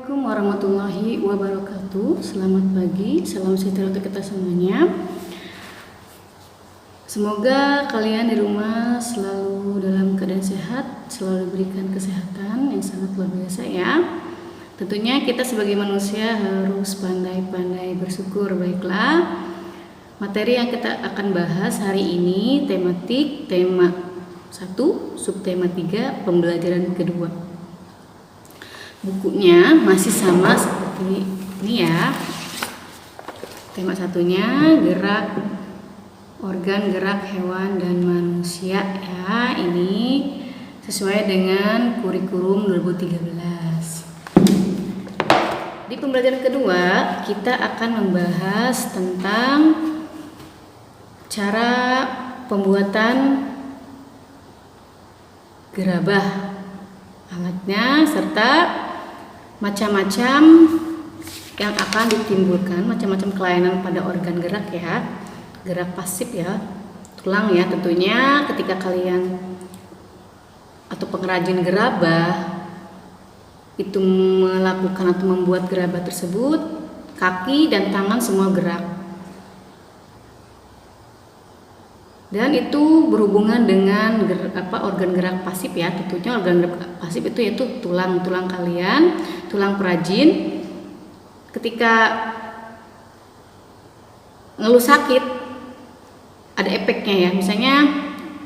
Assalamualaikum warahmatullahi wabarakatuh. Selamat pagi, salam sejahtera untuk kita semuanya. Semoga kalian di rumah selalu dalam keadaan sehat, selalu diberikan kesehatan yang sangat luar biasa ya. Tentunya kita sebagai manusia harus pandai-pandai bersyukur. Baiklah, materi yang kita akan bahas hari ini tematik tema 1, subtema 3, pembelajaran kedua. Bukunya masih sama seperti ini ya. Tema satunya gerak organ gerak hewan dan manusia ya. Ini sesuai dengan kurikulum 2013. Di pembelajaran kedua kita akan membahas tentang cara pembuatan gerabah, alatnya, serta macam-macam yang akan ditimbulkan, macam-macam kelainan pada organ gerak ya, gerak pasif ya, tulang ya. Tentunya ketika kalian atau pengrajin gerabah itu melakukan atau membuat gerabah tersebut, kaki dan tangan semua gerak. Dan itu berhubungan dengan organ gerak pasif ya. Tentunya organ gerak pasif itu yaitu tulang kalian, tulang perajin. Ketika ngeluh sakit ada efeknya ya. Misalnya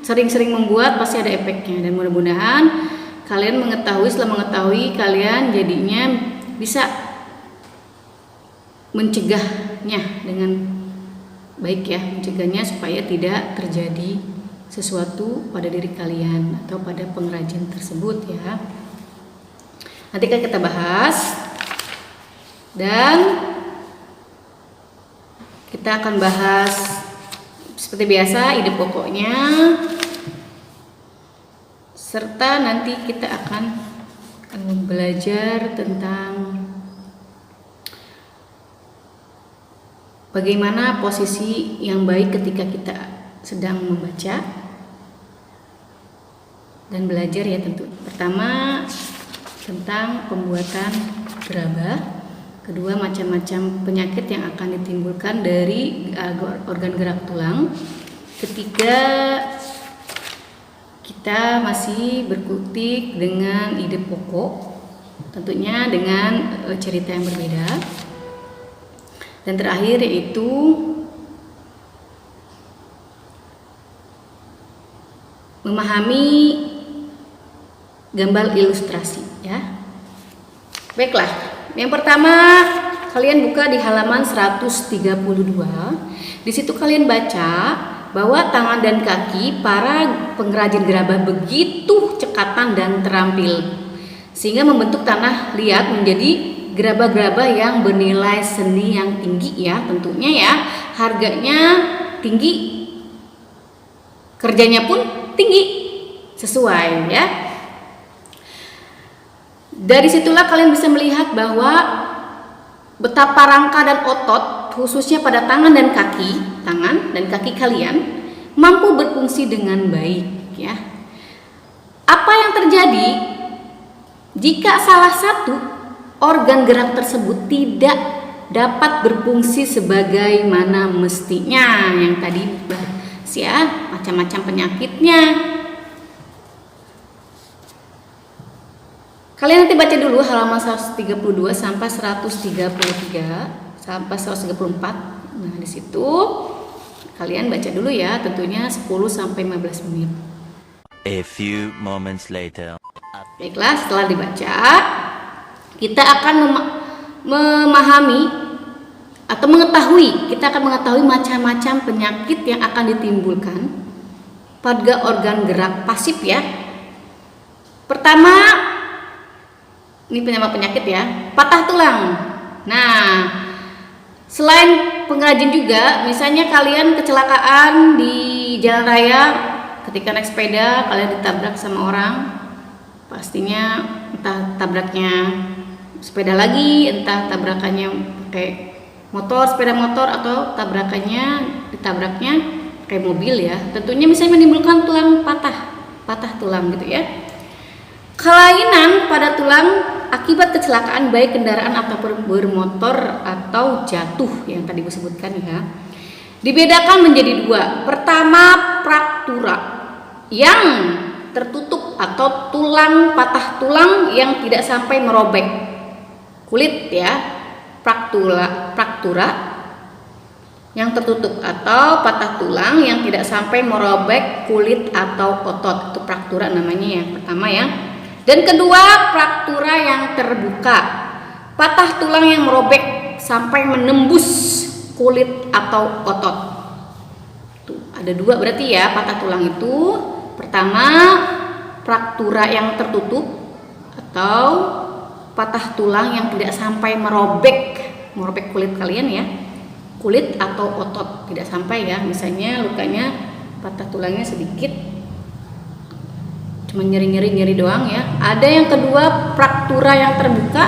sering-sering membuat pasti ada efeknya, dan mudah-mudahan kalian setelah mengetahui kalian jadinya bisa mencegahnya dengan baik ya, mencegahnya supaya tidak terjadi sesuatu pada diri kalian atau pada pengrajin tersebut ya. Nanti kan kita bahas, dan kita akan bahas seperti biasa ide pokoknya, serta nanti kita akan belajar tentang bagaimana posisi yang baik ketika kita sedang membaca dan belajar ya. Tentu pertama tentang pembuatan gerabah, kedua macam-macam penyakit yang akan ditimbulkan dari organ gerak tulang, ketiga kita masih berkutik dengan ide pokok, tentunya dengan cerita yang berbeda. Dan terakhir yaitu memahami gambar ilustrasi ya. Baiklah, yang pertama kalian buka di halaman 132. Di situ kalian baca bahwa tangan dan kaki para pengrajin gerabah begitu cekatan dan terampil sehingga membentuk tanah liat menjadi gerabah-gerabah yang bernilai seni yang tinggi ya. Tentunya ya, harganya tinggi, kerjanya pun tinggi, sesuai ya. Dari situlah kalian bisa melihat bahwa betapa rangka dan otot khususnya pada tangan dan kaki kalian mampu berfungsi dengan baik ya. Apa yang terjadi jika salah satu organ gerak tersebut tidak dapat berfungsi sebagaimana mestinya? Yang tadi bahas ya, macam-macam penyakitnya. Kalian nanti baca dulu halaman 132 sampai 133 sampai 134. Nah, di situ kalian baca dulu ya, tentunya 10 sampai 15 menit. A few moments later. Baiklah, setelah dibaca, kita akan memahami atau kita akan mengetahui macam-macam penyakit yang akan ditimbulkan pada organ gerak pasif ya. Pertama, ini penyakit ya, patah tulang. Nah, selain pengrajin juga, misalnya kalian kecelakaan di jalan raya, ketika naik sepeda kalian ditabrak sama orang, pastinya entah tabraknya sepeda lagi, entah tabrakannya kayak sepeda motor, atau ditabraknya kayak mobil ya. Tentunya misalnya menimbulkan tulang patah tulang gitu ya. Kelainan pada tulang akibat kecelakaan baik kendaraan ataupun bermotor atau jatuh yang tadi gue sebutkan ya, dibedakan menjadi dua. Pertama, fraktura yang tertutup atau patah tulang yang tidak sampai merobek kulit ya. Fraktura yang tertutup atau patah tulang yang tidak sampai merobek kulit atau otot, itu fraktura namanya yang pertama ya. Dan kedua, fraktura yang terbuka, patah tulang yang merobek sampai menembus kulit atau otot. Tuh, ada dua berarti ya patah tulang itu. Pertama, fraktura yang tertutup atau patah tulang yang tidak sampai merobek kulit kalian ya, kulit atau otot, tidak sampai ya. Misalnya lukanya patah tulangnya sedikit, cuma nyeri doang ya. Ada yang kedua, fraktura yang terbuka,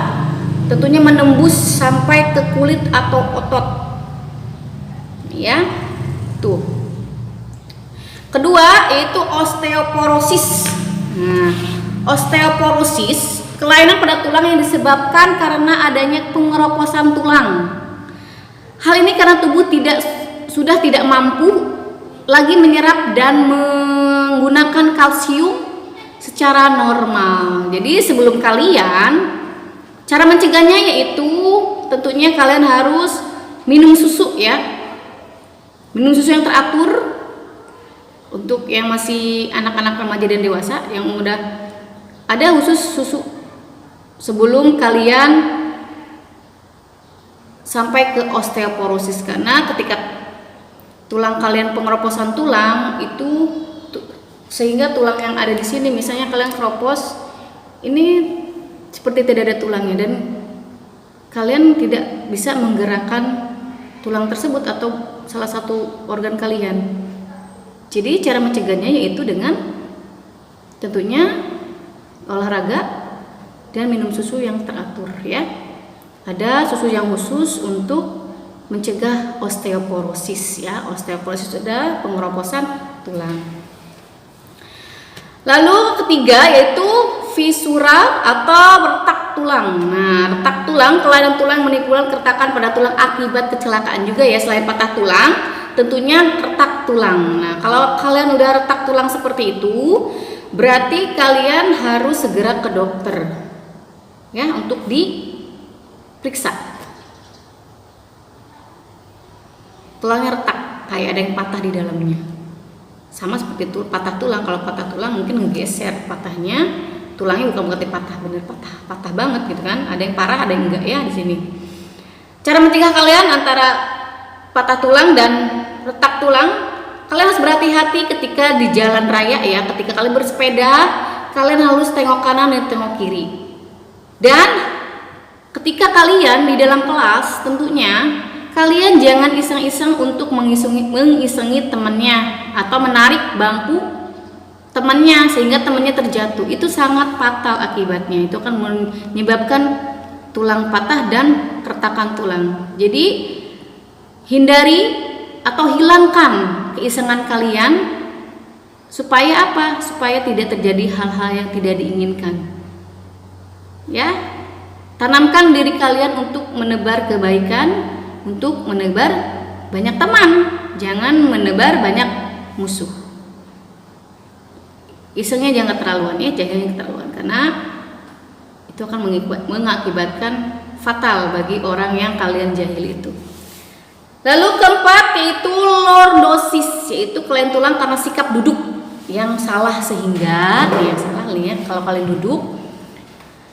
tentunya menembus sampai ke kulit atau otot ya. Tuh, kedua yaitu osteoporosis. Nah, osteoporosis kelainan pada tulang yang disebabkan karena adanya pengeroposan tulang. Hal ini karena tubuh sudah tidak mampu lagi menyerap dan menggunakan kalsium secara normal. Jadi sebelum kalian, cara mencegahnya yaitu tentunya kalian harus minum susu ya. Minum susu yang teratur untuk yang masih anak-anak, remaja dan dewasa. Yang udah ada khusus susu sebelum kalian sampai ke osteoporosis, karena ketika tulang kalian pengeroposan tulang itu sehingga tulang yang ada di sini, misalnya kalian keropos ini seperti tidak ada tulangnya dan kalian tidak bisa menggerakkan tulang tersebut atau salah satu organ kalian. Jadi cara mencegahnya yaitu dengan tentunya olahraga dan minum susu yang teratur ya. Ada susu yang khusus untuk mencegah osteoporosis ya. Osteoporosis ada pengeroposan tulang. Lalu ketiga yaitu fisura atau retak tulang. Nah, retak tulang, kelainan tulang menimbulkan keretakan pada tulang akibat kecelakaan juga ya. Selain patah tulang, tentunya retak tulang. Nah, kalau kalian udah retak tulang seperti itu, berarti kalian harus segera ke dokter ya untuk diperiksa. Tulangnya retak, kayak ada yang patah di dalamnya. Sama seperti itu patah tulang. Kalau patah tulang mungkin ngegeser patahnya, tulangnya bukan berarti patah, bener patah banget gitu kan. Ada yang parah, ada yang enggak ya di sini. Cara mencegah kalian antara patah tulang dan retak tulang, kalian harus berhati-hati ketika di jalan raya ya. Ketika kalian bersepeda, kalian harus tengok kanan dan tengok kiri. Dan ketika kalian di dalam kelas, tentunya kalian jangan iseng-iseng untuk mengisengi temannya atau menarik bangku temannya sehingga temannya terjatuh. Itu sangat fatal akibatnya. Itu akan menyebabkan tulang patah dan keretakan tulang. Jadi hindari atau hilangkan keisengan kalian supaya apa? Supaya tidak terjadi hal-hal yang tidak diinginkan. Ya, tanamkan diri kalian untuk menebar kebaikan, untuk menebar banyak teman, jangan menebar banyak musuh. Isengnya jangan keterlaluan ya, jangan keterlaluan karena itu akan mengakibatkan fatal bagi orang yang kalian jahil itu. Lalu keempat yaitu lordosis, yaitu kelainan tulang karena sikap duduk yang salah sehingga kalau kalian duduk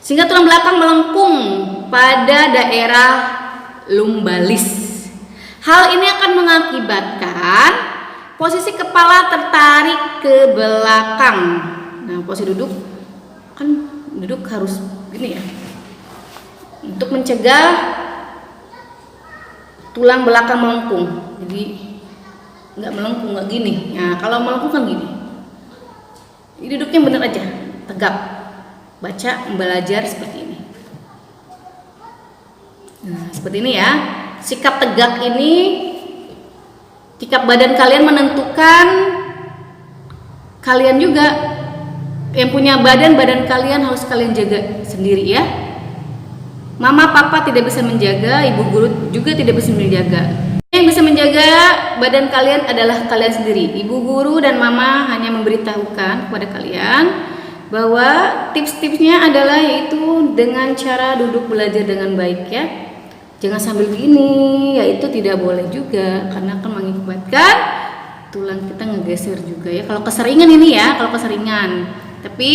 sehingga tulang belakang melengkung pada daerah lumbalis. Hal ini akan mengakibatkan posisi kepala tertarik ke belakang. Nah, posisi duduk kan duduk harus gini ya. Untuk mencegah tulang belakang melengkung. Jadi nggak melengkung, nggak gini. Nah, kalau melengkung kan gini. Ini duduknya bener aja, tegap. Baca, belajar seperti ini. Nah, seperti ini ya. Sikap tegak ini, sikap badan kalian menentukan kalian juga yang punya badan kalian harus kalian jaga sendiri ya. Mama papa tidak bisa menjaga, ibu guru juga tidak bisa menjaga. Yang bisa menjaga badan kalian adalah kalian sendiri. Ibu guru dan mama hanya memberitahukan kepada kalian bahwa tips-tipsnya adalah yaitu dengan cara duduk belajar dengan baik ya. Jangan sambil gini, yaitu tidak boleh juga karena akan mengakibatkan tulang kita ngegeser juga ya. Kalau keseringan ini ya, kalau keseringan. Tapi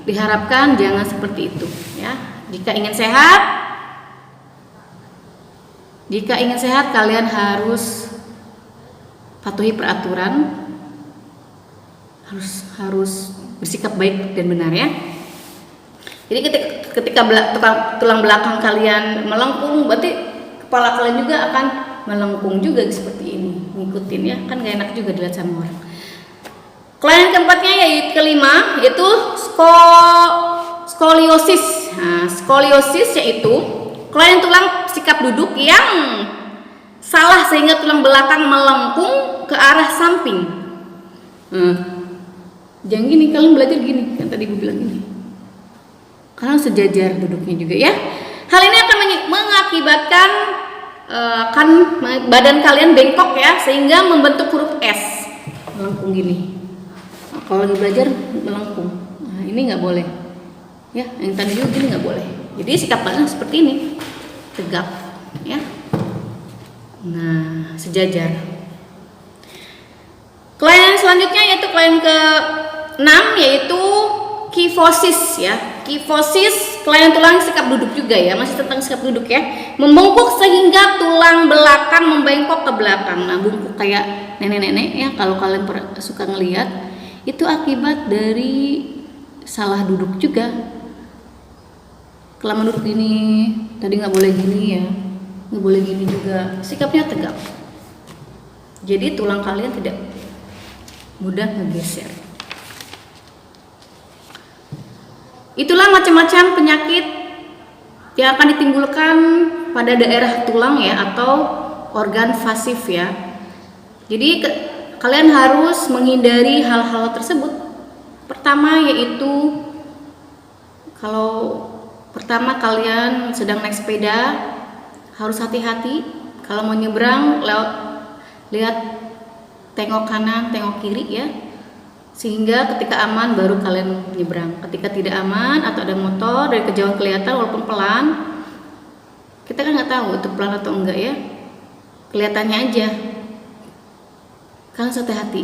diharapkan jangan seperti itu ya. Jika ingin sehat, kalian harus patuhi peraturan, harus bersikap baik dan benar ya. Jadi ketika tulang belakang kalian melengkung, berarti kepala kalian juga akan melengkung juga seperti ini. Ngikutin ya, kan gak enak juga dilihat sama orang. Kelainan keempatnya kelima yaitu skoliosis. Nah, skoliosis yaitu kelainan tulang sikap duduk yang salah sehingga tulang belakang melengkung ke arah samping. Jangan gini, kalian belajar gini, kan tadi gue bilang gini. Kalian sejajar duduknya juga ya. Hal ini akan mengakibatkan badan kalian bengkok ya, sehingga membentuk huruf S, melengkung gini. Nah, kalau lagi belajar melengkung, nah, ini nggak boleh. Ya, yang tadi juga gini nggak boleh. Jadi sikap kalian seperti ini, tegap, ya. Nah, sejajar. Kelainan selanjutnya yaitu kelainan ke-6 yaitu kifosis ya. Kifosis kelainan tulang sikap duduk juga ya, masih tentang sikap duduk ya. Membungkuk sehingga tulang belakang membengkok ke belakang. Nah, bungkuk kayak nenek-nenek ya, kalau kalian suka ngelihat, itu akibat dari salah duduk juga. Kelamaan duduk gini, tadi nggak boleh gini ya, nggak boleh gini juga. Sikapnya tegap. Jadi tulang kalian tidak mudah ngegeser. Itulah macam-macam penyakit yang akan ditimbulkan pada daerah tulang ya, atau organ pasif ya. Jadi kalian harus menghindari hal-hal tersebut. Pertama yaitu pertama kalian sedang naik sepeda harus hati-hati. Kalau mau nyebrang lihat tengok kanan, tengok kiri ya. Sehingga ketika aman baru kalian nyebrang. Ketika tidak aman atau ada motor dari kejauhan kelihatan walaupun pelan, kita kan nggak tahu itu pelan atau enggak ya. Kelihatannya aja. Kalian hati-hati.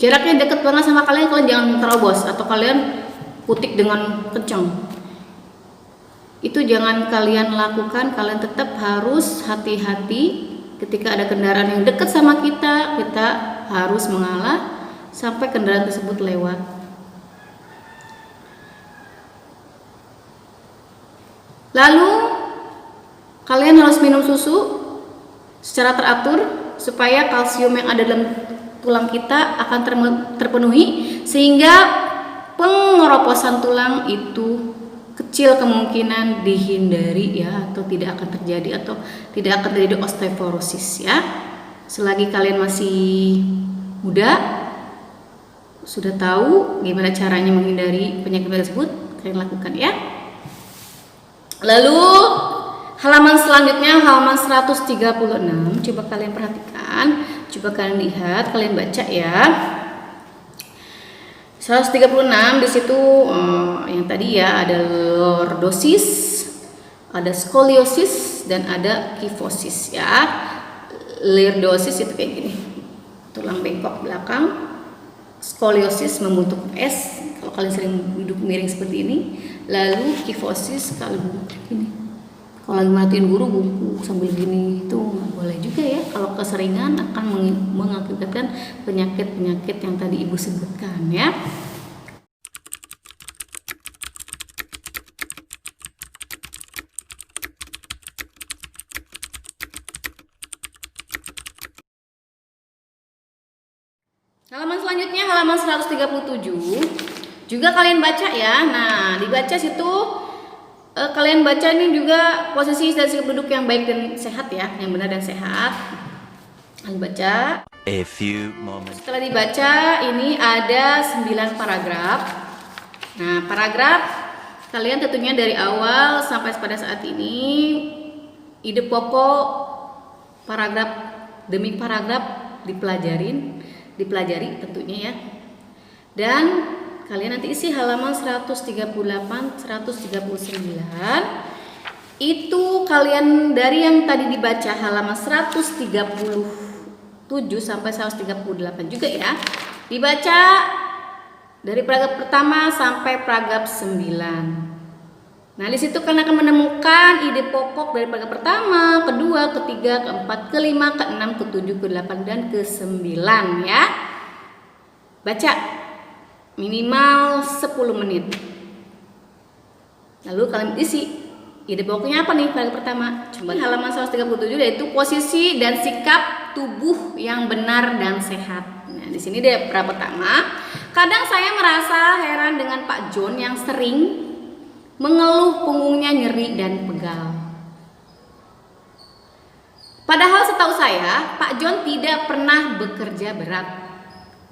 Jaraknya dekat banget sama kalian jangan terobos atau kalian putik dengan kencang. Itu jangan kalian lakukan. Kalian tetap harus hati-hati ketika ada kendaraan yang dekat sama kita harus mengalah sampai kendaraan tersebut lewat. Lalu kalian harus minum susu secara teratur supaya kalsium yang ada dalam tulang kita akan terpenuhi, sehingga pengeroposan tulang itu kecil kemungkinan dihindari ya, atau tidak akan terjadi osteoporosis ya. Selagi kalian masih muda, sudah tahu gimana caranya menghindari penyakit tersebut, kalian lakukan ya. Lalu halaman selanjutnya halaman 136, coba kalian perhatikan, coba kalian lihat, kalian baca ya. 136 di situ yang tadi ya ada lordosis, ada skoliosis dan ada kifosis ya. Lordosis itu kayak gini, tulang bengkok belakang. Skoliosis membentuk S kalau kalian sering duduk miring seperti ini. Lalu kifosis kalau duduk gini, kalau lagi matiin guru bungkuk sambil gini, itu nggak boleh juga ya. Kalau keseringan akan mengakibatkan penyakit-penyakit yang tadi ibu sebutkan ya. Halaman selanjutnya halaman 137 juga kalian baca ya. Nah, dibaca situ kalian baca ini juga posisi dan sikap duduk yang baik dan sehat ya, yang benar dan sehat. Kalian baca. A few moments. Setelah dibaca ini ada 9 paragraf. Nah, paragraf kalian tentunya dari awal sampai pada saat ini ide pokok paragraf demi paragraf dipelajari tentunya ya. Dan kalian nanti isi halaman 138, 139. Itu kalian dari yang tadi dibaca halaman 137 sampai 138 juga ya. Dibaca dari paragraf pertama sampai paragraf 9. Nah, di situ kalian akan menemukan ide pokok dari paragraf pertama, kedua, ketiga, keempat, kelima, keenam, ketujuh, ke-8 dan ke-9 ya. Baca minimal 10 menit. Lalu kalian isi ide pokoknya apa nih paragraf pertama? Coba halaman 137 yaitu posisi dan sikap tubuh yang benar dan sehat. Nah, di sini dia paragraf pertama. Kadang saya merasa heran dengan Pak John yang sering mengeluh punggungnya nyeri dan pegal. Padahal setahu saya, Pak John tidak pernah bekerja berat.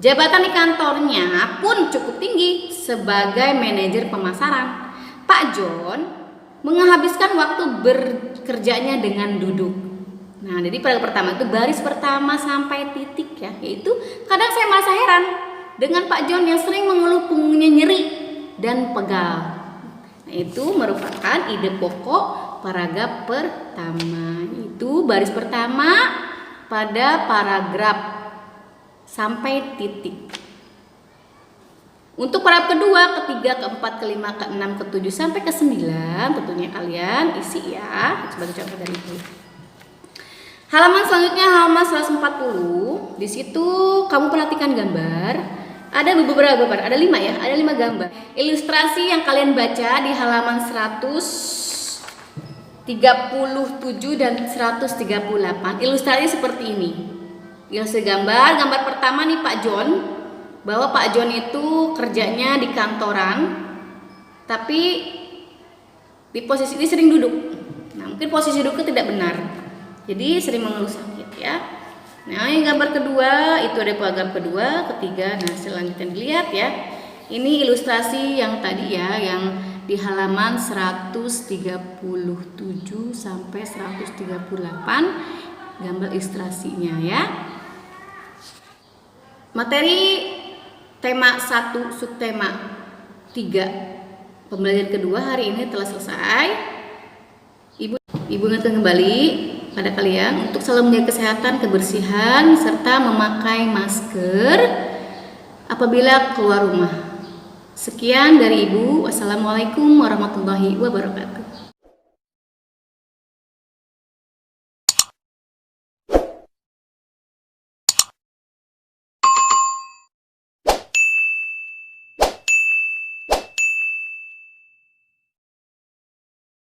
Jabatan di kantornya pun cukup tinggi sebagai manajer pemasaran. Pak John menghabiskan waktu bekerjanya dengan duduk. Nah, jadi paragraf pertama itu baris pertama sampai titik ya, yaitu kadang saya merasa heran dengan Pak John yang sering mengeluh punggungnya nyeri dan pegal. Nah, itu merupakan ide pokok paragraf pertama. Itu baris pertama pada paragraf sampai titik. Untuk paragraf kedua, ketiga, keempat, kelima, keenam, ketujuh sampai ke-9 tentunya kalian isi ya sebagai contoh dari itu. Halaman selanjutnya halaman 140. Di situ kamu perhatikan gambar. Ada beberapa gambar, ada 5 ya, ada 5 gambar. Ilustrasi yang kalian baca di halaman 137 dan 138. Ilustrasi seperti ini. Ilustrasi gambar pertama nih Pak John. Bahwa Pak John itu kerjanya di kantoran, tapi di posisi ini sering duduk. Nah, mungkin posisi duduknya tidak benar, jadi sering mengeluh sakit ya. Nah, yang gambar kedua itu ada paragraf kedua, ketiga. Nah, selanjutnya dilihat ya. Ini ilustrasi yang tadi ya, yang di halaman 137 sampai 138 gambar ilustrasinya ya. Materi tema 1 subtema 3 pembelajaran kedua hari ini telah selesai. Ibu ingatkan kembali pada kalian untuk selalu menjaga kesehatan, kebersihan serta memakai masker apabila keluar rumah. Sekian dari Ibu. Wassalamualaikum warahmatullahi wabarakatuh.